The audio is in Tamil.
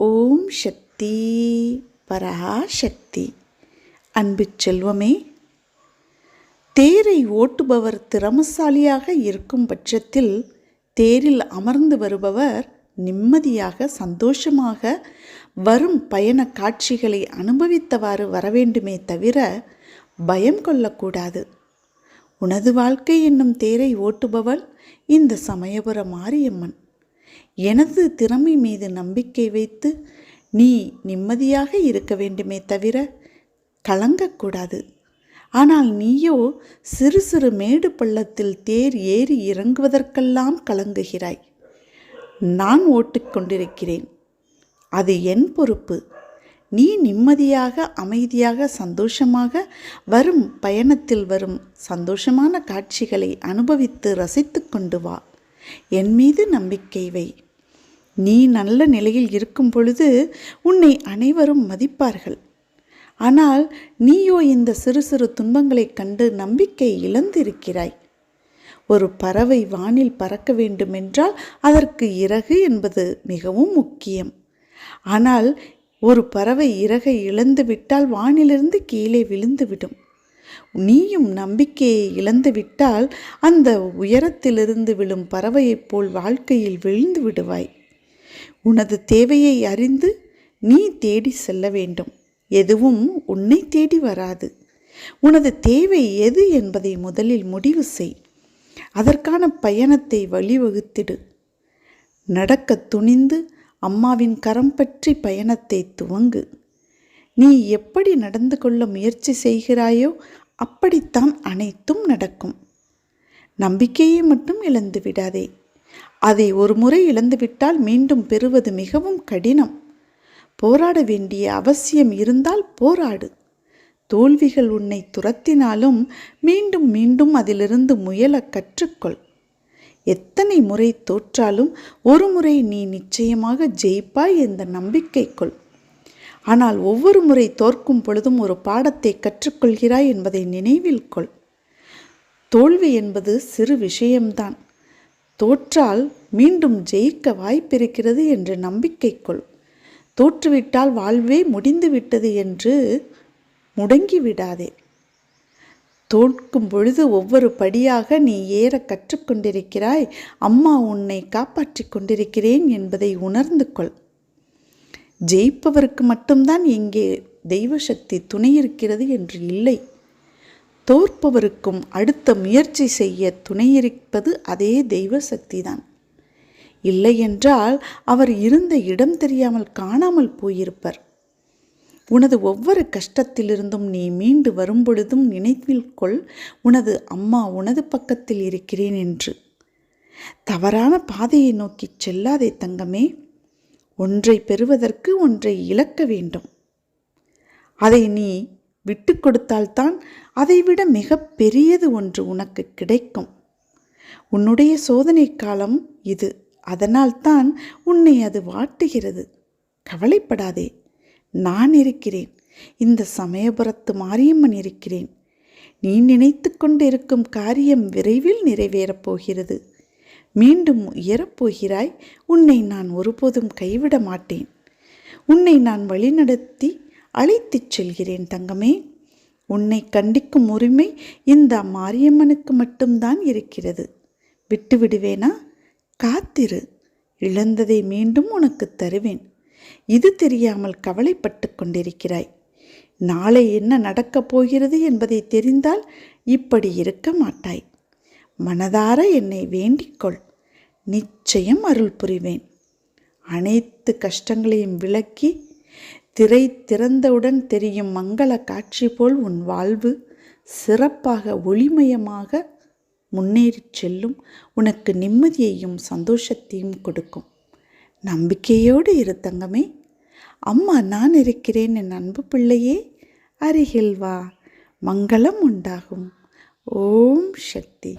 ஓம் சக்தி பராசக்தி. அன்பு செல்வமே, தேரை ஓட்டுபவர் திறமசாலியாக இருக்கும் பட்சத்தில் தேரில் அமர்ந்து வருபவர் நிம்மதியாக சந்தோஷமாக வரும் பயண காட்சிகளை அனுபவித்தவாறு வரவேண்டுமே தவிர பயம் கொள்ளக்கூடாது. உனது வாழ்க்கை என்னும் தேரை ஓட்டுபவள் இந்த சமயபுர மாரியம்மன். எனது திறமை மீது நம்பிக்கை வைத்து நீ நிம்மதியாக இருக்க வேண்டுமே தவிர கலங்கக்கூடாது. ஆனால் நீயோ சிறு சிறு மேடு பள்ளத்தில் தேர் ஏறி இறங்குவதற்கெல்லாம் கலங்குகிறாய். நான் ஓட்டிக்கொண்டிருக்கிறேன், அது என் பொறுப்பு. நீ நிம்மதியாக அமைதியாக சந்தோஷமாக வரும் பயணத்தில் வரும் சந்தோஷமான காட்சிகளை அனுபவித்து ரசித்து கொண்டு வா. என் மீது நம்பிக்கை வை. நீ நல்ல நிலையில் இருக்கும் பொழுது உன்னை அனைவரும் மதிப்பார்கள். ஆனால் நீயோ இந்த சிறு சிறு துன்பங்களைக் கண்டு நம்பிக்கை இழந்திருக்கிறாய். ஒரு பறவை வானில் பறக்க வேண்டுமென்றால் அதற்கு இறகு என்பது மிகவும் முக்கியம். ஆனால் ஒரு பறவை இறகை இழந்துவிட்டால் வானிலிருந்து கீழே விழுந்துவிடும். நீயும் நம்பிக்கையை இழந்துவிட்டால் அந்த உயரத்திலிருந்து விழும் பறவையைப் போல் வாழ்க்கையில் விழுந்து விடுவாய். உனது தேவையை அறிந்து நீ தேடி செல்ல வேண்டும். எதுவும் உன்னை தேடி வராது. உனது தேவை எது என்பதை முதலில் முடிவு செய். அதற்கான பயணத்தை வழிவகுத்திடு. நடக்க துணிந்து அம்மாவின் கரம் பற்றி பயணத்தை துவங்கு. நீ எப்படி நடந்து கொள்ள முயற்சி செய்கிறாயோ அப்படித்தான் அனைத்தும் நடக்கும். நம்பிக்கையை மட்டும் இழந்து விடாதே. அதை ஒரு முறை இழந்துவிட்டால் மீண்டும் பெறுவது மிகவும் கடினம். போராட வேண்டிய அவசியம் இருந்தால் போராடு. தோல்விகள் உன்னை துரத்தினாலும் மீண்டும் மீண்டும் அதிலிருந்து முயல கற்றுக்கொள். எத்தனை முறை தோற்றாலும் ஒரு முறை நீ நிச்சயமாக ஜெயிப்பாய் என்ற நம்பிக்கை கொள். ஆனால் ஒவ்வொரு முறை தோற்கும் பொழுதும் ஒரு பாடத்தை கற்றுக்கொள்கிறாய் என்பதை நினைவில் கொள். தோல்வி என்பது சிறு விஷயம்தான். தோற்றால் மீண்டும் ஜெயிக்க வாய்ப்பிருக்கிறது என்று நம்பிக்கை கொள். தோற்றுவிட்டால் வாழ்வே முடிந்துவிட்டது என்று முடங்கிவிடாதே. தோற்கும் பொழுது ஒவ்வொரு படியாக நீ ஏற கற்றுக்கொண்டிருக்கிறாய். அம்மா உன்னை காப்பாற்றி கொண்டிருக்கிறேன் என்பதை உணர்ந்து கொள். ஜெயிப்பவருக்கு மட்டும்தான் இங்கே தெய்வ சக்தி துணை இருக்கிறது என்று இல்லை. தோற்பவருக்கும் அடுத்த முயற்சி செய்ய துணையிருப்பது அதே தெய்வ சக்தி தான். இல்லை என்றால் அவர் இருந்த இடம் தெரியாமல் காணாமல் போயிருப்பர். உனது ஒவ்வொரு கஷ்டத்திலிருந்தும் நீ மீண்டு வரும்பொழுதும் நினைவில் கொள், உனது அம்மா உனது பக்கத்தில் இருக்கிறேன் என்று. தவறான பாதையை நோக்கி செல்லாதே தங்கமே. ஒன்றை பெறுவதற்கு ஒன்றை இழக்க வேண்டும். அதை நீ விட்டு கொடுத்தால்தான் அதைவிட மிக பெரியது ஒன்று உனக்கு கிடைக்கும். உன்னுடைய சோதனை காலம் இது. அதனால்தான் உன்னை அது வாட்டுகிறது. கவலைப்படாதே, நான் இருக்கிறேன். இந்த சமயபுரத்து மாரியம்மன் இருக்கிறேன். நீ நினைத்து கொண்டிருக்கும் காரியம் விரைவில் நிறைவேறப் போகிறது. மீண்டும் உயரப்போகிறாய். உன்னை நான் ஒருபோதும் கைவிட மாட்டேன். உன்னை நான் வழிநடத்தி அழைத்துச் செல்கிறேன் தங்கமே. உன்னை கண்டிக்கும் உரிமை இந்த மாரியம்மனுக்கு மட்டும்தான் இருக்கிறது. விட்டு விடுவேனா? காத்திரு. இழந்ததை மீண்டும் உனக்கு தருவேன். இது தெரியாமல் கவலைப்பட்டு கொண்டிருக்கிறாய். நாளை என்ன நடக்கப் போகிறது என்பதை தெரிந்தால் இப்படி இருக்க மாட்டாய். மனதார என்னை வேண்டிக்கொள். நிச்சயம் அருள் புரிவேன். அனைத்து கஷ்டங்களையும் விலக்கி திரை திறந்தவுடன் தெரியும் மங்கள காட்சி போல் உன் வாழ்வு சிறப்பாக ஒளிமயமாக முன்னேறி செல்லும். உனக்கு நிம்மதியையும் சந்தோஷத்தையும் கொடுக்கும். நம்பிக்கையோடு இரு தங்கமே. அம்மா நான் இருக்கிறேன் என் அன்பு பிள்ளையே. அருகில் வா, மங்களம் உண்டாகும். ஓம் சக்தி.